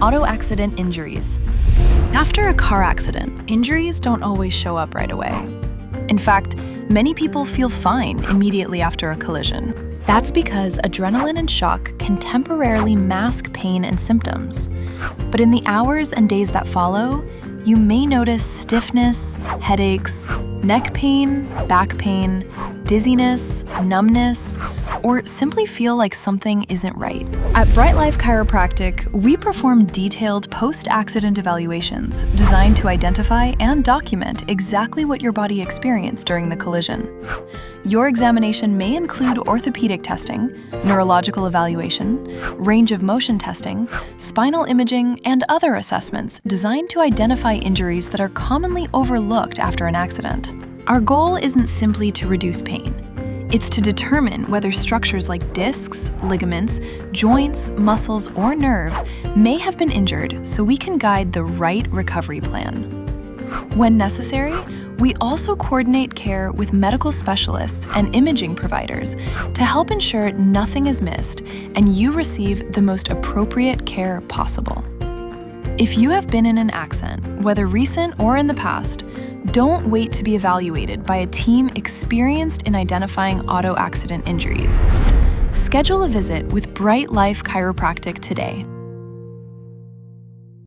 auto accident injuries. After a car accident, injuries don't always show up right away. In fact, many people feel fine immediately after a collision. That's because adrenaline and shock can temporarily mask pain and symptoms. But in the hours and days that follow, you may notice stiffness, headaches, neck pain, back pain, dizziness, numbness, or simply feel like something isn't right. At Bright Life Chiropractic, we perform detailed post-accident evaluations designed to identify and document exactly what your body experienced during the collision. Your examination may include orthopedic testing, neurological evaluation, range of motion testing, spinal imaging, and other assessments designed to identify injuries that are commonly overlooked after an accident. Our goal isn't simply to reduce pain. It's to determine whether structures like discs, ligaments, joints, muscles, or nerves may have been injured so we can guide the right recovery plan. When necessary, we also coordinate care with medical specialists and imaging providers to help ensure nothing is missed and you receive the most appropriate care possible. If you have been in an accident, whether recent or in the past, don't wait to be evaluated by a team experienced in identifying auto accident injuries. Schedule a visit with Bright Life Chiropractic today.